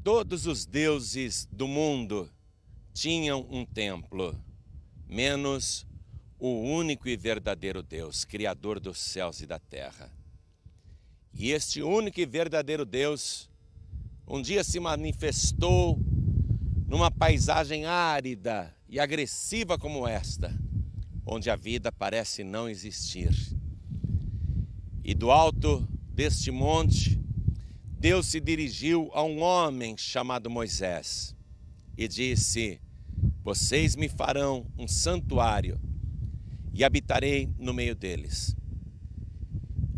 Todos os deuses do mundo tinham um templo, menos o único e verdadeiro Deus, Criador dos céus e da terra. E este único e verdadeiro Deus um dia se manifestou numa paisagem árida e agressiva como esta, onde a vida parece não existir. E do alto deste monte, Deus se dirigiu a um homem chamado Moisés e disse: vocês me farão um santuário e habitarei no meio deles.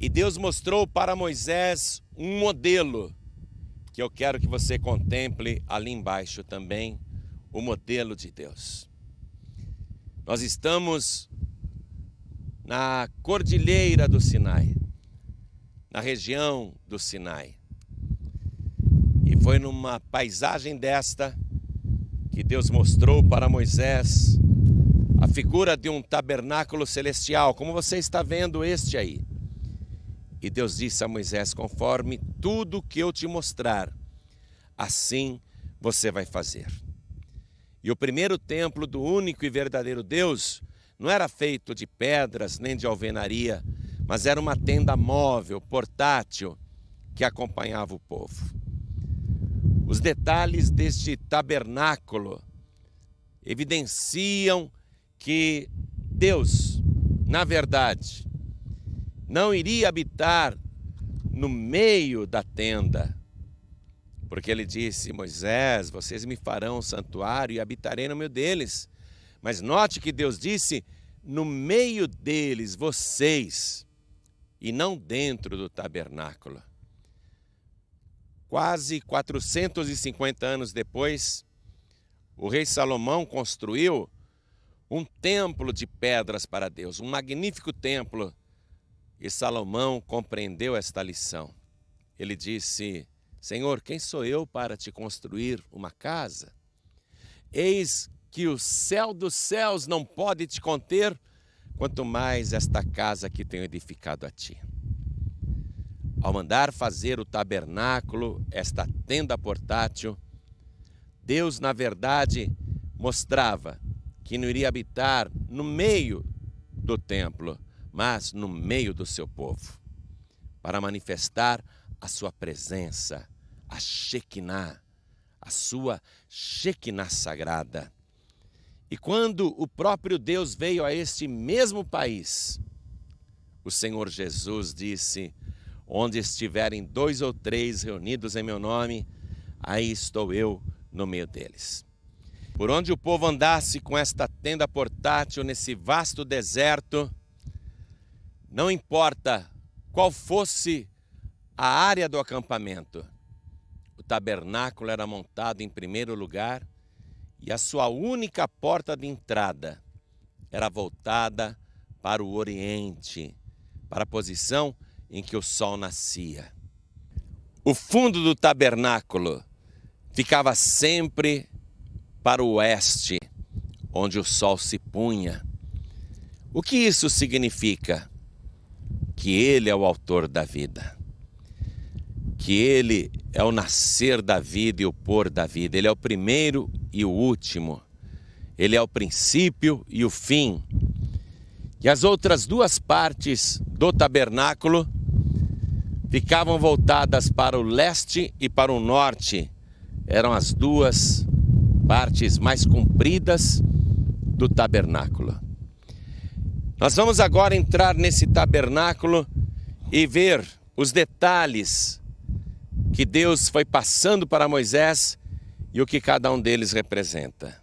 E Deus mostrou para Moisés um modelo, que eu quero que você contemple ali embaixo também, o modelo de Deus. Nós estamos na cordilheira do Sinai, na região do Sinai. E foi numa paisagem desta que Deus mostrou para Moisés a figura de um tabernáculo celestial, como você está vendo este aí. E Deus disse a Moisés: conforme tudo que eu te mostrar, assim você vai fazer. E o primeiro templo do único e verdadeiro Deus não era feito de pedras nem de alvenaria, mas era uma tenda móvel, portátil, que acompanhava o povo. Os detalhes deste tabernáculo evidenciam que Deus, na verdade, não iria habitar no meio da tenda, porque ele disse: Moisés, vocês me farão um santuário e habitarei no meio deles. Mas note que Deus disse: no meio deles, vocês, e não dentro do tabernáculo. Quase 450 anos depois, o rei Salomão construiu um templo de pedras para Deus, um magnífico templo. E Salomão compreendeu esta lição. Ele disse: Senhor, quem sou eu para te construir uma casa? Eis que o céu dos céus não pode te conter, quanto mais esta casa que tenho edificado a ti. Ao mandar fazer o tabernáculo, esta tenda portátil, Deus, na verdade, mostrava que não iria habitar no meio do templo, mas no meio do seu povo, para manifestar a sua presença, a Shekinah, a sua Shekinah sagrada. E quando o próprio Deus veio a este mesmo país, o Senhor Jesus disse: onde estiverem 2 ou 3 reunidos em meu nome, aí estou eu no meio deles. Por onde o povo andasse com esta tenda portátil nesse vasto deserto, não importa qual fosse a área do acampamento, o tabernáculo era montado em primeiro lugar e a sua única porta de entrada era voltada para o oriente, para a posição em que o sol nascia. O fundo do tabernáculo ficava sempre para o oeste, onde o sol se punha. O que isso significa? Que Ele é o autor da vida, que Ele é o nascer da vida e o pôr da vida. Ele é o primeiro e o último, Ele é o princípio e o fim. E as outras 2 partes do tabernáculo ficavam voltadas para o leste e para o norte. Eram as 2 partes mais compridas do tabernáculo. Nós vamos agora entrar nesse tabernáculo e ver os detalhes que Deus foi passando para Moisés e o que cada um deles representa.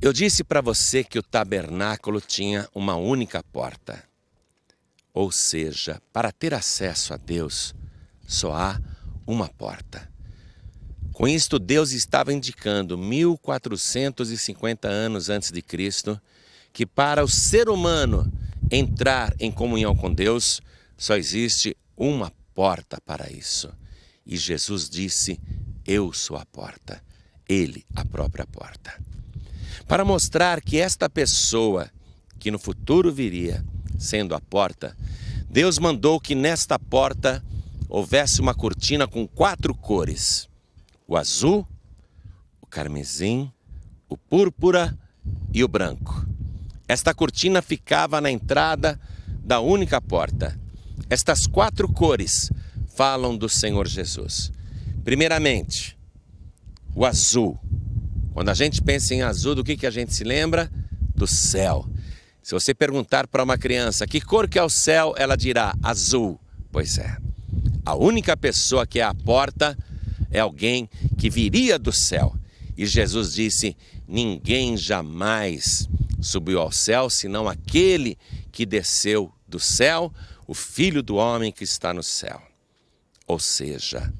Eu disse para você que o tabernáculo tinha uma única porta. Ou seja, para ter acesso a Deus, só há uma porta. Com isto, Deus estava indicando 1450 anos antes de Cristo, que para o ser humano entrar em comunhão com Deus, só existe uma porta para isso. E Jesus disse: eu sou a porta, Ele a própria porta. Para mostrar que esta pessoa, que no futuro viria, sendo a porta, Deus mandou que nesta porta houvesse uma cortina com 4 cores: o azul, o carmesim, o púrpura e o branco. Esta cortina ficava na entrada da única porta. Estas 4 cores falam do Senhor Jesus. Primeiramente, o azul. Quando a gente pensa em azul, do que a gente se lembra? Do céu. Se você perguntar para uma criança que cor que é o céu, ela dirá azul. Pois é. A única pessoa que é a porta é alguém que viria do céu. E Jesus disse: ninguém jamais subiu ao céu, senão aquele que desceu do céu, o Filho do Homem que está no céu. Ou seja,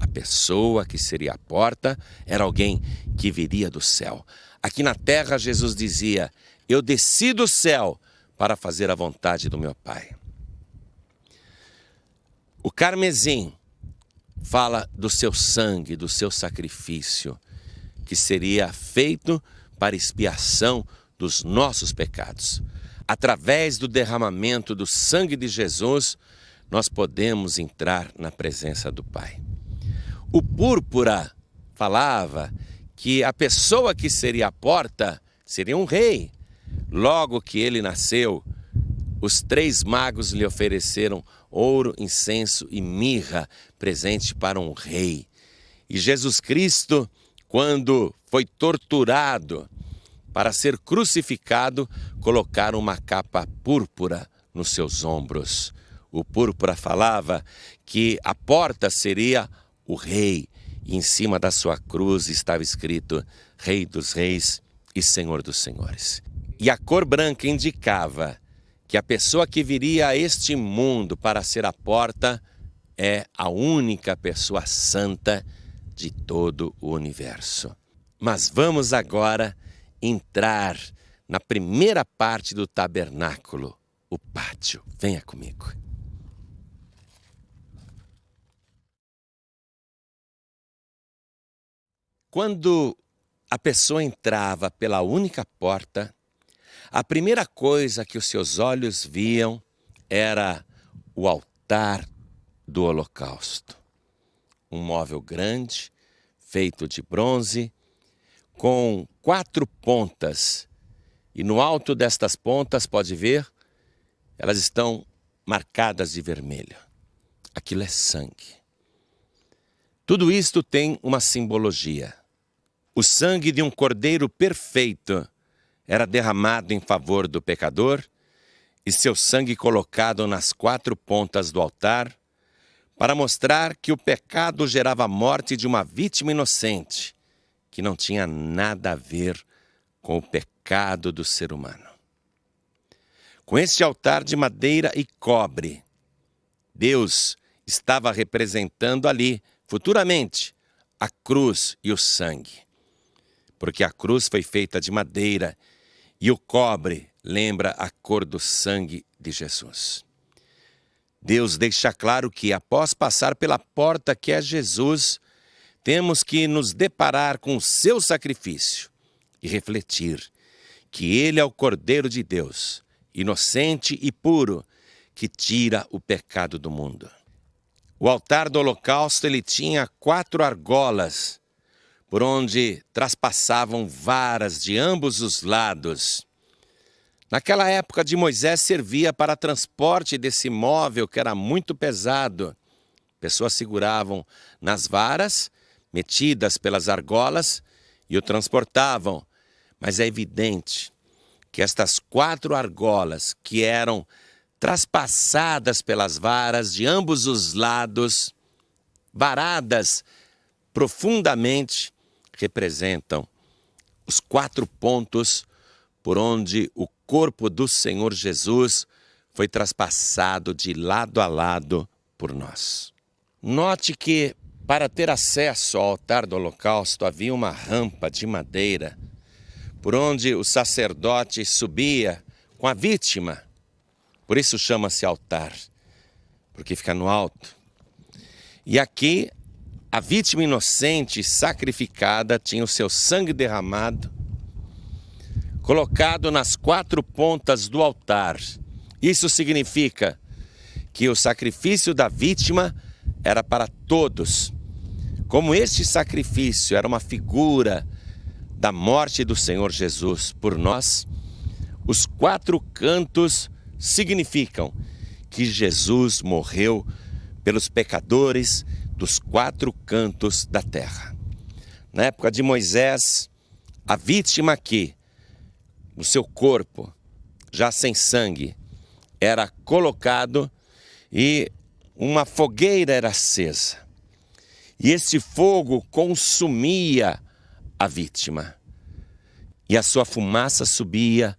a pessoa que seria a porta era alguém que viria do céu. Aqui na terra, Jesus dizia: eu desci do céu para fazer a vontade do meu Pai. O carmesim fala do seu sangue, do seu sacrifício, que seria feito para expiação dos nossos pecados. Através do derramamento do sangue de Jesus, nós podemos entrar na presença do Pai. O púrpura falava que a pessoa que seria a porta seria um rei. Logo que ele nasceu, os 3 magos lhe ofereceram ouro, incenso e mirra, presente para um rei. E Jesus Cristo, quando foi torturado para ser crucificado, colocaram uma capa púrpura nos seus ombros. O púrpura falava que a porta seria o rei, e em cima da sua cruz estava escrito: Rei dos Reis e Senhor dos Senhores. E a cor branca indicava que a pessoa que viria a este mundo para ser a porta é a única pessoa santa de todo o universo. Mas vamos agora entrar na primeira parte do tabernáculo, o pátio. Venha comigo. Quando a pessoa entrava pela única porta, a primeira coisa que os seus olhos viam era o altar do holocausto. Um móvel grande, feito de bronze, com 4 pontas. E no alto destas pontas, pode ver, elas estão marcadas de vermelho. Aquilo é sangue. Tudo isto tem uma simbologia. O sangue de um cordeiro perfeito era derramado em favor do pecador e seu sangue colocado nas 4 pontas do altar para mostrar que o pecado gerava a morte de uma vítima inocente que não tinha nada a ver com o pecado do ser humano. Com este altar de madeira e cobre, Deus estava representando ali, futuramente, a cruz e o sangue. Porque a cruz foi feita de madeira e o cobre lembra a cor do sangue de Jesus. Deus deixa claro que, após passar pela porta que é Jesus, temos que nos deparar com o seu sacrifício e refletir que Ele é o Cordeiro de Deus, inocente e puro, que tira o pecado do mundo. O altar do holocausto ele tinha 4 argolas, por onde traspassavam varas de ambos os lados. Naquela época de Moisés servia para transporte desse móvel que era muito pesado. Pessoas seguravam nas varas, metidas pelas argolas, e o transportavam. Mas é evidente que estas 4 argolas que eram traspassadas pelas varas de ambos os lados, varadas profundamente, representam os 4 pontos por onde o corpo do Senhor Jesus foi traspassado de lado a lado por nós. Note que, para ter acesso ao altar do holocausto, havia uma rampa de madeira por onde o sacerdote subia com a vítima. Por isso chama-se altar, porque fica no alto. E aqui, a vítima inocente sacrificada tinha o seu sangue derramado, colocado nas 4 pontas do altar. Isso significa que o sacrifício da vítima era para todos. Como este sacrifício era uma figura da morte do Senhor Jesus por nós, os 4 cantos significam que Jesus morreu pelos pecadores dos 4 cantos da terra. Na época de Moisés, a vítima aqui, no seu corpo, já sem sangue, era colocado e uma fogueira era acesa. E esse fogo consumia a vítima. E a sua fumaça subia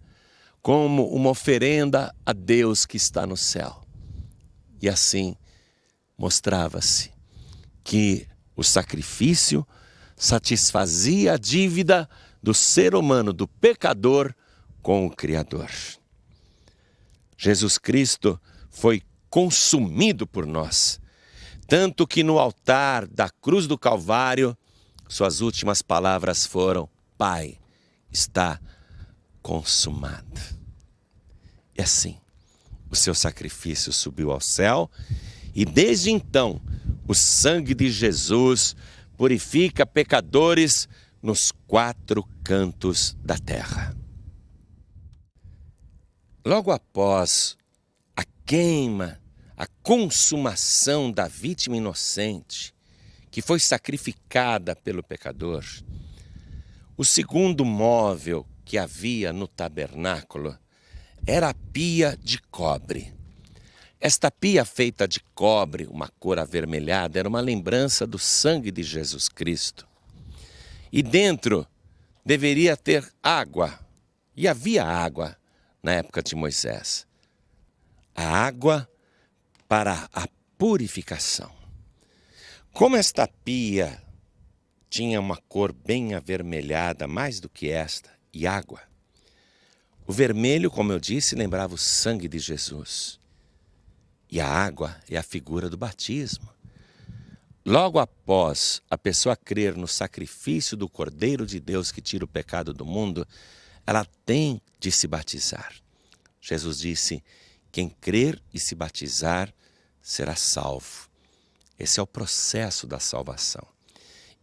como uma oferenda a Deus que está no céu. E assim mostrava-se que o sacrifício satisfazia a dívida do ser humano, do pecador, com o Criador. Jesus Cristo foi consumido por nós, tanto que no altar da cruz do Calvário, suas últimas palavras foram: Pai, está consumado. E assim, o seu sacrifício subiu ao céu e desde então o sangue de Jesus purifica pecadores nos 4 cantos da terra. Logo após a queima, a consumação da vítima inocente, que foi sacrificada pelo pecador, o segundo móvel que havia no tabernáculo era a pia de cobre. Esta pia feita de cobre, uma cor avermelhada, era uma lembrança do sangue de Jesus Cristo. E dentro deveria ter água, e havia água na época de Moisés. A água para a purificação. Como esta pia tinha uma cor bem avermelhada, mais do que esta, e água, o vermelho, como eu disse, lembrava o sangue de Jesus. E a água é a figura do batismo. Logo após a pessoa crer no sacrifício do Cordeiro de Deus que tira o pecado do mundo, ela tem de se batizar. Jesus disse: quem crer e se batizar será salvo. Esse é o processo da salvação.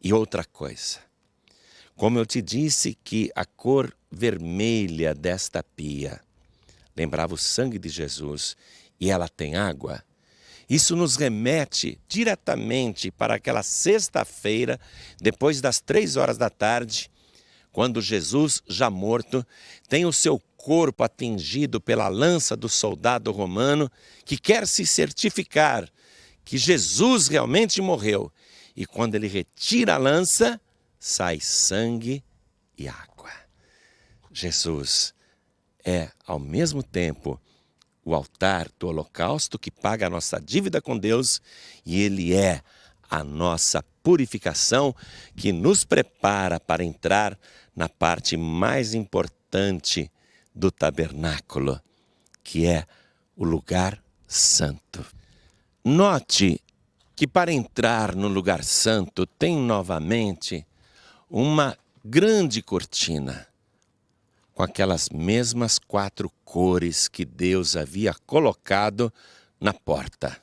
E outra coisa, como eu te disse que a cor vermelha desta pia lembrava o sangue de Jesus e ela tem água, isso nos remete diretamente para aquela sexta-feira, depois das 3 horas da tarde, quando Jesus, já morto, tem o seu corpo atingido pela lança do soldado romano que quer se certificar que Jesus realmente morreu. E quando ele retira a lança, sai sangue e água. Jesus é, ao mesmo tempo, o altar do holocausto que paga a nossa dívida com Deus, e ele é a nossa purificação que nos prepara para entrar na parte mais importante do tabernáculo, que é o lugar santo. Note que para entrar no lugar santo tem novamente uma grande cortina, com aquelas mesmas 4 cores que Deus havia colocado na porta.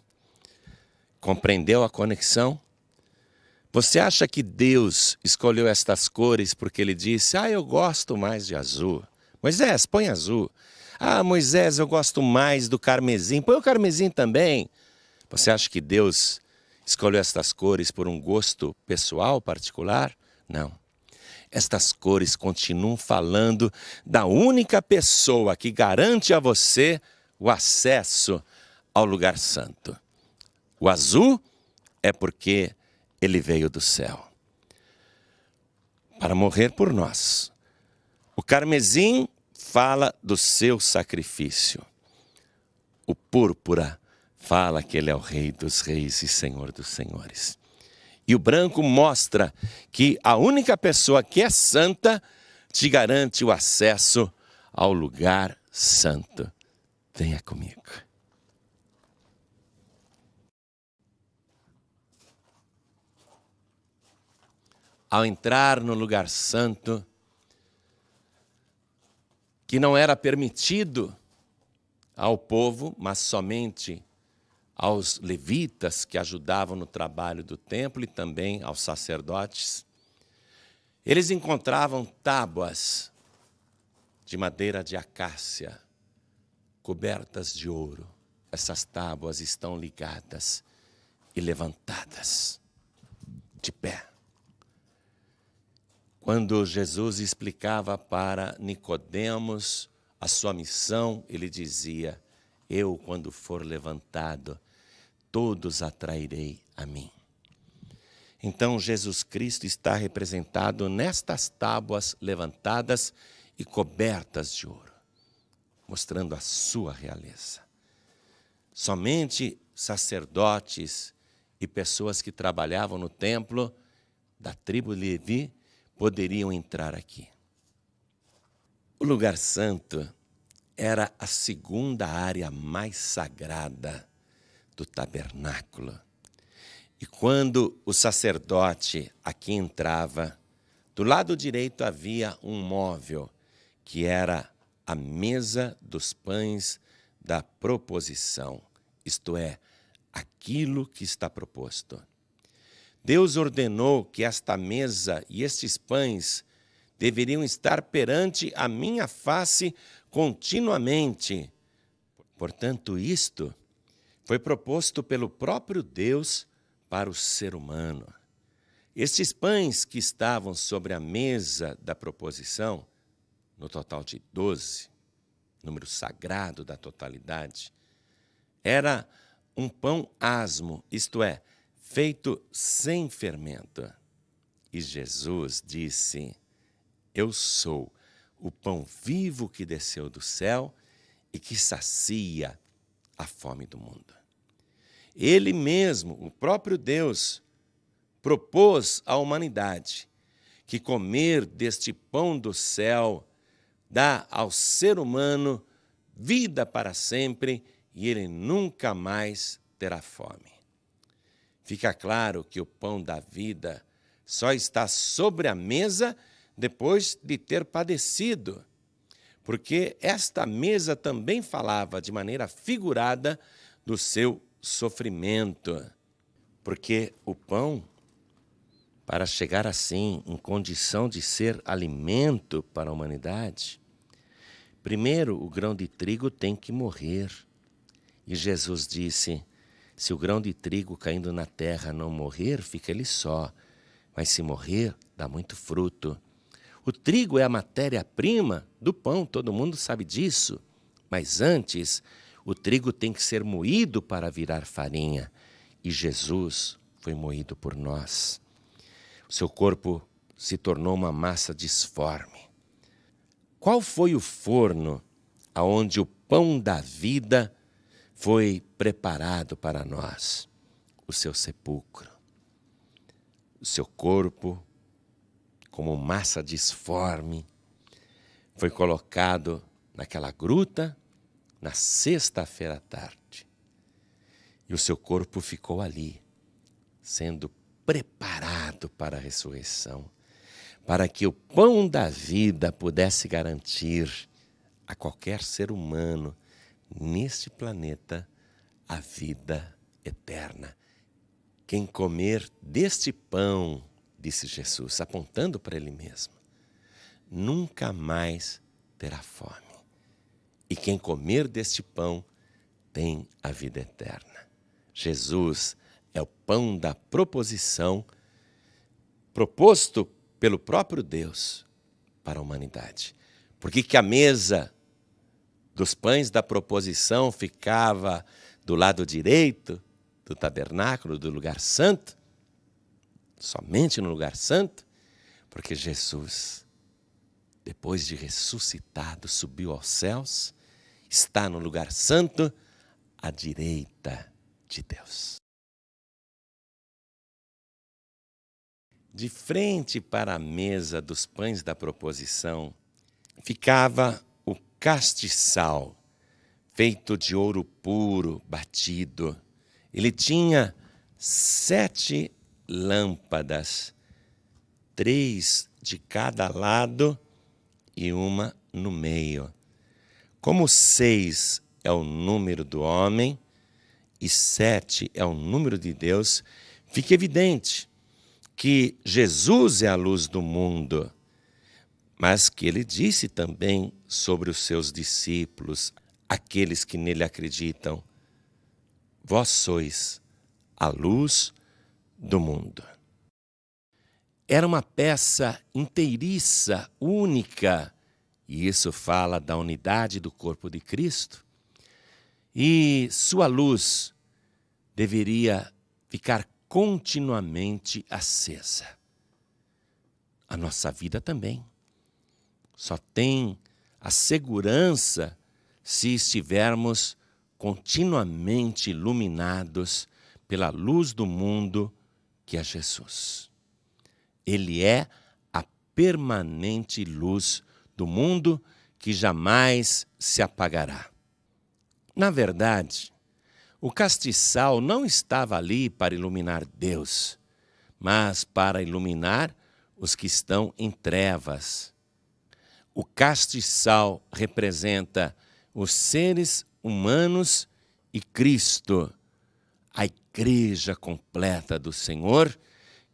Compreendeu a conexão? Você acha que Deus escolheu estas cores porque ele disse: eu gosto mais de azul. Moisés, põe azul. Moisés, eu gosto mais do carmesim. Põe o carmesim também. Você acha que Deus escolheu estas cores por um gosto pessoal, particular? Não. Estas cores continuam falando da única pessoa que garante a você o acesso ao lugar santo. O azul é porque ele veio do céu para morrer por nós. O carmesim fala do seu sacrifício. O púrpura fala que ele é o Rei dos Reis e Senhor dos Senhores. E o branco mostra que a única pessoa que é santa te garante o acesso ao lugar santo. Venha comigo. Ao entrar no lugar santo, que não era permitido ao povo, mas somente aos levitas que ajudavam no trabalho do templo e também aos sacerdotes. Eles encontravam tábuas de madeira de acácia, cobertas de ouro. Essas tábuas estão ligadas e levantadas, de pé. Quando Jesus explicava para Nicodemos a sua missão, ele dizia: eu, quando for levantado, todos atrairei a mim. Então, Jesus Cristo está representado nestas tábuas levantadas e cobertas de ouro, mostrando a sua realeza. Somente sacerdotes e pessoas que trabalhavam no templo da tribo de Levi poderiam entrar aqui. O lugar santo era a segunda área mais sagrada do tabernáculo. E quando o sacerdote aqui entrava, do lado direito havia um móvel, que era a mesa dos pães da proposição, isto é, aquilo que está proposto. Deus ordenou que esta mesa e estes pães deveriam estar perante a minha face continuamente. Portanto, isto foi proposto pelo próprio Deus para o ser humano. Estes pães que estavam sobre a mesa da proposição, no total de 12, número sagrado da totalidade, era um pão asmo, isto é, feito sem fermento. E Jesus disse: eu sou o pão vivo que desceu do céu e que sacia a fome do mundo. Ele mesmo, o próprio Deus, propôs à humanidade que comer deste pão do céu dá ao ser humano vida para sempre e ele nunca mais terá fome. Fica claro que o pão da vida só está sobre a mesa depois de ter padecido, porque esta mesa também falava de maneira figurada do seu sofrimento, porque o pão, para chegar assim em condição de ser alimento para a humanidade, primeiro o grão de trigo tem que morrer. E Jesus disse: se o grão de trigo caindo na terra não morrer, fica ele só, mas se morrer, dá muito fruto. O trigo é a matéria-prima do pão, todo mundo sabe disso, mas antes o trigo tem que ser moído para virar farinha, e Jesus foi moído por nós. O seu corpo se tornou uma massa disforme. Qual foi o forno aonde o pão da vida foi preparado para nós? O seu sepulcro. O seu corpo, como massa disforme, foi colocado naquela gruta na sexta-feira à tarde. E o seu corpo ficou ali, sendo preparado para a ressurreição, para que o pão da vida pudesse garantir a qualquer ser humano neste planeta a vida eterna. Quem comer deste pão, disse Jesus, apontando para ele mesmo, nunca mais terá fome. E quem comer deste pão tem a vida eterna. Jesus é o pão da proposição proposto pelo próprio Deus para a humanidade. Por que a mesa dos pães da proposição ficava do lado direito do tabernáculo, do lugar santo? Somente no lugar santo? Porque Jesus, depois de ressuscitado, subiu aos céus, está no lugar santo, à direita de Deus. De frente para a mesa dos pães da proposição, ficava o castiçal, feito de ouro puro, batido. Ele tinha 7 lâmpadas, 3 de cada lado e uma no meio. Como 6 é o número do homem e 7 é o número de Deus, fica evidente que Jesus é a luz do mundo, mas que ele disse também sobre os seus discípulos, aqueles que nele acreditam: vós sois a luz do mundo. Era uma peça inteiriça, única, e isso fala da unidade do corpo de Cristo. E sua luz deveria ficar continuamente acesa. A nossa vida também. Só tem a segurança se estivermos continuamente iluminados pela luz do mundo, que é Jesus. Ele é a permanente luz do mundo que jamais se apagará. Na verdade, o castiçal não estava ali para iluminar Deus, mas para iluminar os que estão em trevas. O castiçal representa os seres humanos e Cristo, a igreja completa do Senhor,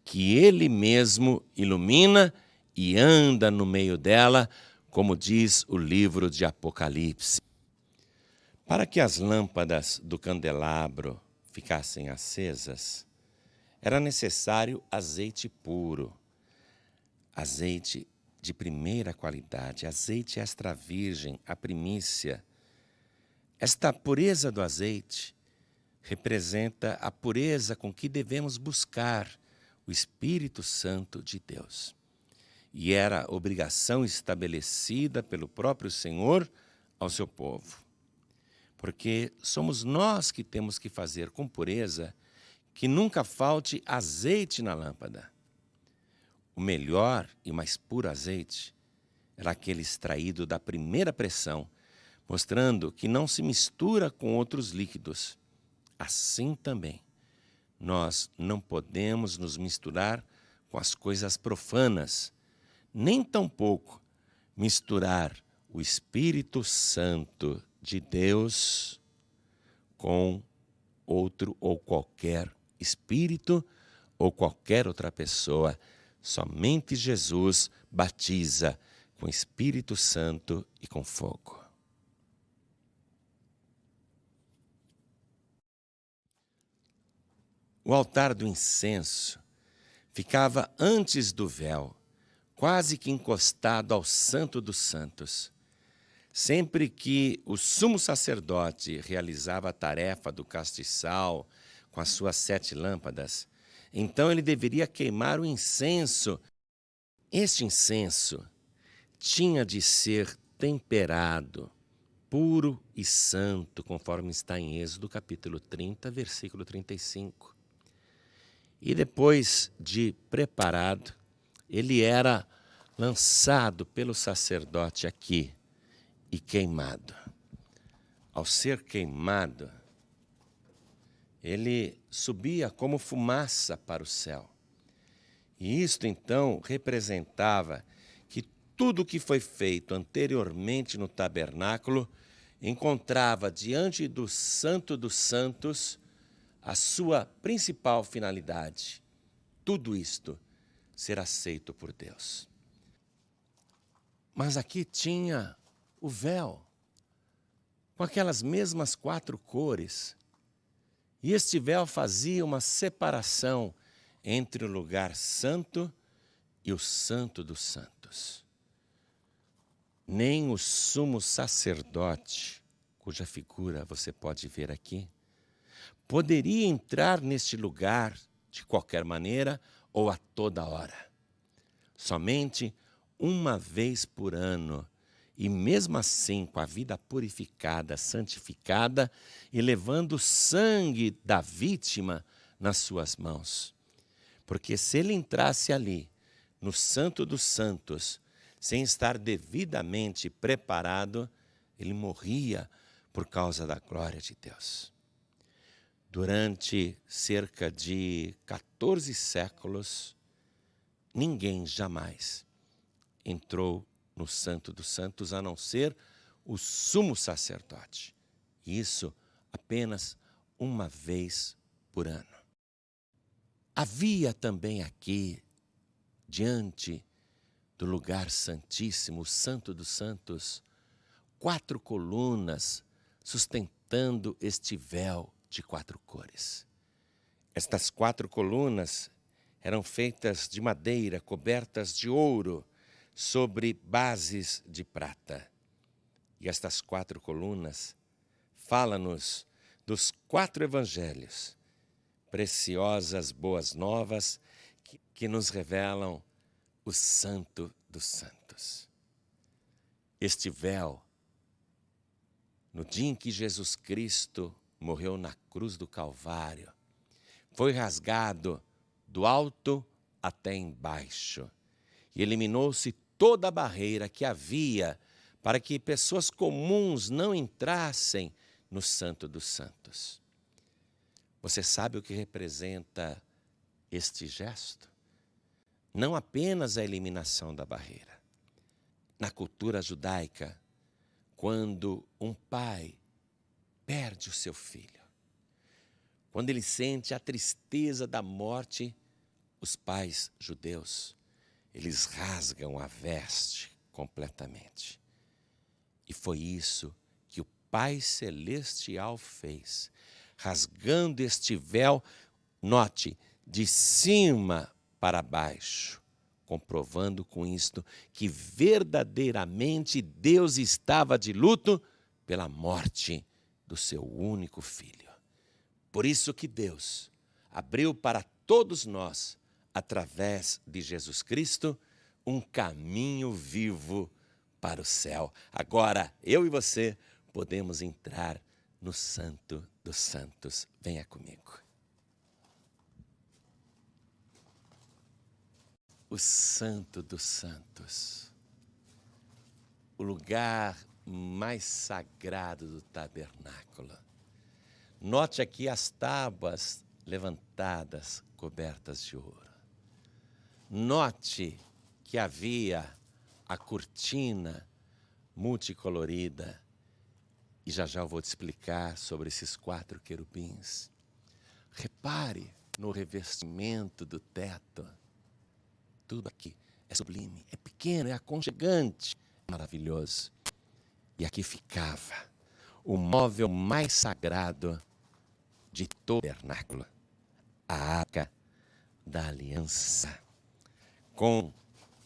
que Ele mesmo ilumina e anda no meio dela, como diz o livro de Apocalipse. Para que as lâmpadas do candelabro ficassem acesas, era necessário azeite puro, azeite de primeira qualidade, azeite extra virgem, a primícia. Esta pureza do azeite representa a pureza com que devemos buscar o Espírito Santo de Deus. E era obrigação estabelecida pelo próprio Senhor ao seu povo. Porque somos nós que temos que fazer com pureza que nunca falte azeite na lâmpada. O melhor e mais puro azeite era aquele extraído da primeira pressão, mostrando que não se mistura com outros líquidos. Assim também, nós não podemos nos misturar com as coisas profanas, nem tampouco misturar o Espírito Santo de Deus com outro ou qualquer espírito ou qualquer outra pessoa. Somente Jesus batiza com Espírito Santo e com fogo. O altar do incenso ficava antes do véu, quase que encostado ao Santo dos Santos. Sempre que o sumo sacerdote realizava a tarefa do castiçal com as suas 7 lâmpadas, então ele deveria queimar o incenso. Este incenso tinha de ser temperado, puro e santo, conforme está em Êxodo capítulo 30, versículo 35. E depois de preparado, ele era lançado pelo sacerdote aqui e queimado. Ao ser queimado, ele subia como fumaça para o céu. E isto então representava que tudo o que foi feito anteriormente no tabernáculo encontrava diante do Santo dos Santos a sua principal finalidade. Tudo isto ser aceito por Deus. Mas aqui tinha o véu, com aquelas mesmas 4 cores. E este véu fazia uma separação entre o lugar santo e o Santo dos Santos. Nem o sumo sacerdote, cuja figura você pode ver aqui, poderia entrar neste lugar de qualquer maneira ou a toda hora. Somente uma vez por ano, e mesmo assim com a vida purificada, santificada e levando o sangue da vítima nas suas mãos. Porque se ele entrasse ali, no Santo dos Santos, sem estar devidamente preparado, ele morria por causa da glória de Deus. Durante cerca de 14 séculos, ninguém jamais entrou no Santo dos Santos, a não ser o sumo sacerdote. E isso apenas uma vez por ano. Havia também aqui, diante do lugar santíssimo, o Santo dos Santos, 4 colunas sustentando este véu de 4 cores. Estas 4 colunas eram feitas de madeira, cobertas de ouro, sobre bases de prata. E estas 4 colunas falam-nos dos 4 evangelhos, preciosas boas novas que nos revelam o Santo dos Santos. Este véu, no dia em que Jesus Cristo morreu na cruz do Calvário, foi rasgado do alto até embaixo e eliminou-se toda a barreira que havia para que pessoas comuns não entrassem no Santo dos Santos. Você sabe o que representa este gesto? Não apenas a eliminação da barreira. Na cultura judaica, quando um pai perde o seu filho, quando ele sente a tristeza da morte, os pais judeus, eles rasgam a veste completamente. E foi isso que o Pai Celestial fez, rasgando este véu, note, de cima para baixo, comprovando com isto que verdadeiramente Deus estava de luto pela morte do seu único filho. Por isso que Deus abriu para todos nós, através de Jesus Cristo, um caminho vivo para o céu. Agora, eu e você podemos entrar no Santo dos Santos. Venha comigo. O Santo dos Santos, o lugar mais sagrado do tabernáculo. Note aqui as tábuas levantadas, cobertas de ouro. Note que havia a cortina multicolorida. E já eu vou te explicar sobre esses 4 querubins. Repare no revestimento do teto. Tudo aqui é sublime, é pequeno, é aconchegante, é maravilhoso. E aqui ficava o móvel mais sagrado de todo o tabernáculo, a Arca da Aliança, com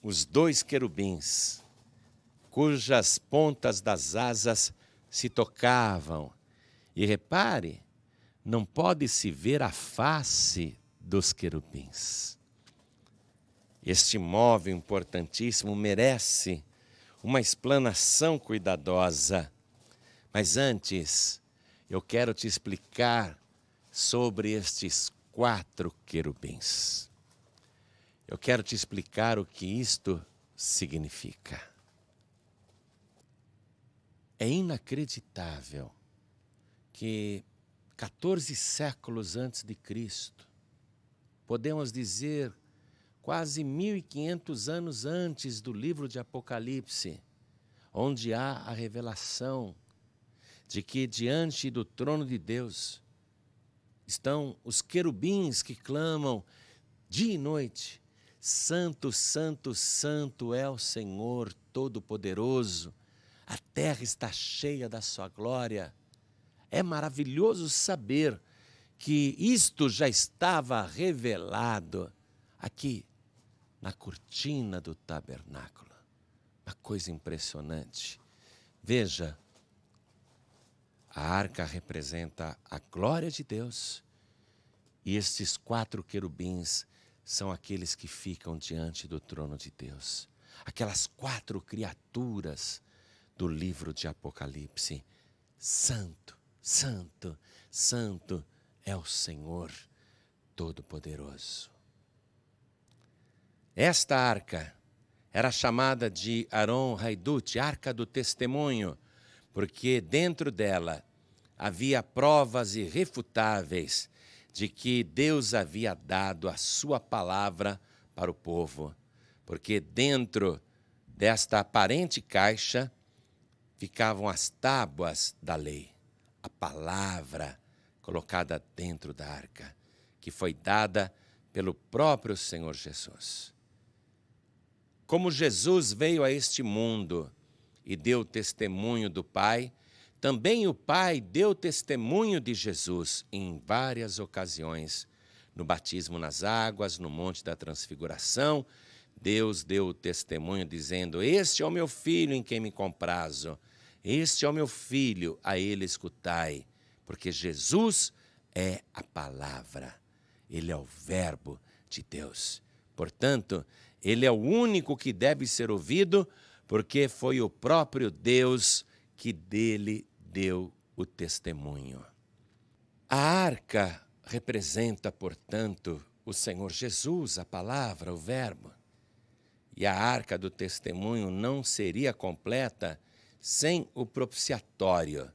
os 2 querubins, cujas pontas das asas se tocavam. E repare, não pode-se ver a face dos querubins. Este móvel importantíssimo merece uma explanação cuidadosa. Mas antes, eu quero te explicar sobre estes 4 querubins. Eu quero te explicar o que isto significa. É inacreditável que 14 séculos antes de Cristo, podemos dizer quase 1500 anos antes do livro de Apocalipse, onde há a revelação de que diante do trono de Deus estão os querubins que clamam dia e noite: Santo, Santo, Santo é o Senhor Todo-Poderoso, a terra está cheia da sua glória. É maravilhoso saber que isto já estava revelado aqui na cortina do tabernáculo. Uma coisa impressionante. Veja, a arca representa a glória de Deus e estes 4 querubins são aqueles que ficam diante do trono de Deus. Aquelas 4 criaturas do livro de Apocalipse. Santo, Santo, Santo é o Senhor Todo-Poderoso. Esta arca era chamada de Aron Haidut, Arca do Testemunho, porque dentro dela havia provas irrefutáveis de que Deus havia dado a sua palavra para o povo. Porque dentro desta aparente caixa ficavam as tábuas da lei, a palavra colocada dentro da arca, que foi dada pelo próprio Senhor Jesus. Como Jesus veio a este mundo e deu testemunho do Pai, também o Pai deu testemunho de Jesus em várias ocasiões. No batismo nas águas, no Monte da Transfiguração, Deus deu o testemunho dizendo: este é o meu filho em quem me comprazo, este é o meu filho, a ele escutai. Porque Jesus é a palavra, ele é o verbo de Deus. Portanto, ele é o único que deve ser ouvido, porque foi o próprio Deus que dele deu o testemunho. A arca representa, portanto, o Senhor Jesus, a palavra, o verbo. E a arca do testemunho não seria completa sem o propiciatório,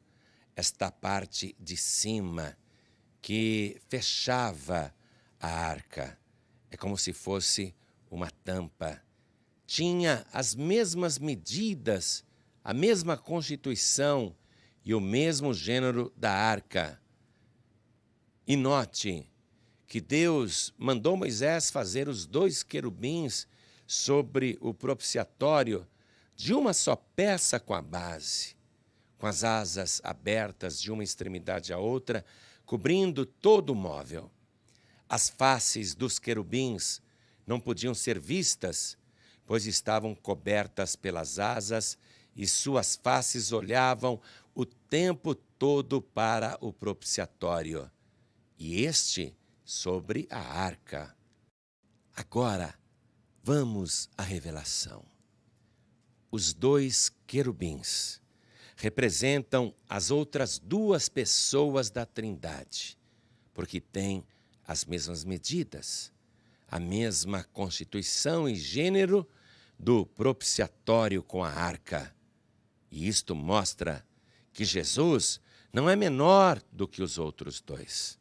esta parte de cima que fechava a arca. É como se fosse uma tampa. Tinha as mesmas medidas, a mesma constituição e o mesmo gênero da arca. E note que Deus mandou Moisés fazer os 2 querubins sobre o propiciatório de uma só peça com a base, com as asas abertas de uma extremidade à outra, cobrindo todo o móvel. As faces dos querubins não podiam ser vistas, pois estavam cobertas pelas asas e suas faces olhavam o tempo todo para o propiciatório, e este sobre a arca. Agora, vamos à revelação. Os 2 querubins representam as outras 2 pessoas da Trindade, porque têm as mesmas medidas, a mesma constituição e gênero do propiciatório com a arca. E isto mostra que Jesus não é menor do que os outros 2.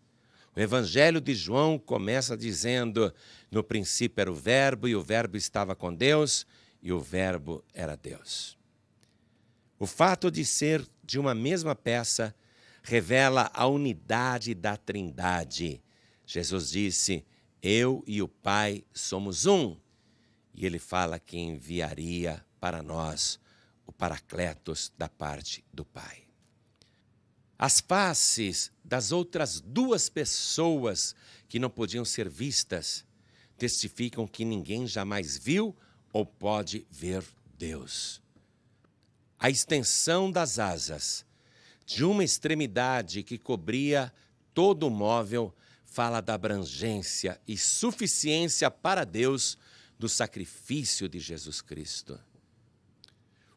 O Evangelho de João começa dizendo: no princípio era o Verbo, e o Verbo estava com Deus, e o Verbo era Deus. O fato de ser de uma mesma peça revela a unidade da Trindade. Jesus disse: eu e o Pai somos um. E ele fala que enviaria para nós o Paracletos da parte do Pai. As faces das outras 2 pessoas que não podiam ser vistas testificam que ninguém jamais viu ou pode ver Deus. A extensão das asas, de uma extremidade que cobria todo o móvel, fala da abrangência e suficiência para Deus do sacrifício de Jesus Cristo.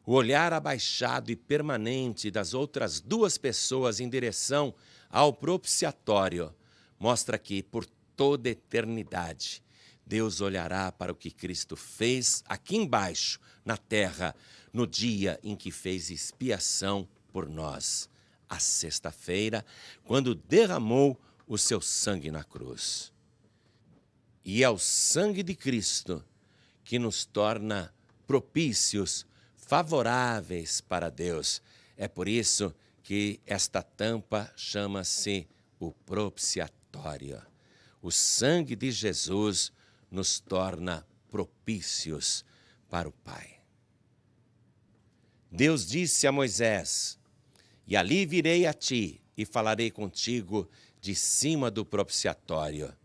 O olhar abaixado e permanente das outras 2 pessoas em direção ao propiciatório mostra que, por toda eternidade, Deus olhará para o que Cristo fez aqui embaixo, na terra, no dia em que fez expiação por nós, a sexta-feira, quando derramou o seu sangue na cruz. E é o sangue de Cristo que nos torna propícios, favoráveis para Deus. É por isso que esta tampa chama-se o propiciatório. O sangue de Jesus nos torna propícios para o Pai. Deus disse a Moisés: e ali virei a ti e falarei contigo de cima do propiciatório.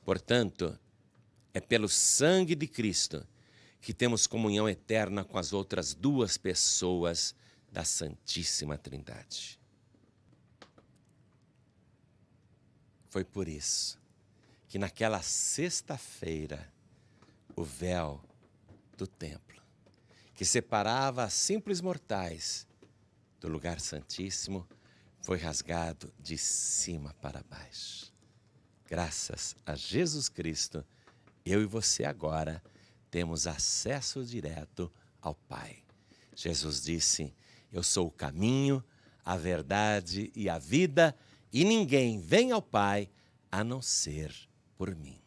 Portanto, é pelo sangue de Cristo que temos comunhão eterna com as outras 2 pessoas da Santíssima Trindade. Foi por isso que naquela sexta-feira o véu do templo, que separava simples mortais do lugar santíssimo, foi rasgado de cima para baixo. Graças a Jesus Cristo, eu e você agora temos acesso direto ao Pai. Jesus disse: eu sou o caminho, a verdade e a vida, e ninguém vem ao Pai a não ser por mim.